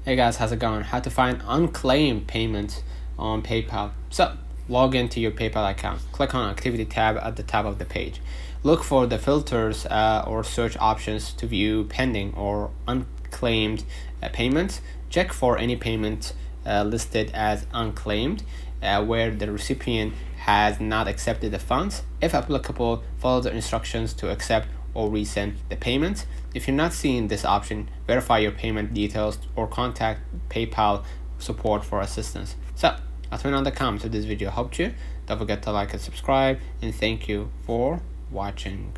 Hey guys, how's it going? How to find unclaimed payments on PayPal. So log into your PayPal account. Click on Activity tab at the top of the page. Look for the filters or search options to view pending or unclaimed payments. Check for any payment listed as unclaimed where the recipient has not accepted the funds. If applicable, follow the instructions to accept or resend the payment. If you're not seeing this option, verify your payment details or contact PayPal support for assistance. So that's been on the comments if this video helped you. Don't forget to like and subscribe, and thank you for watching.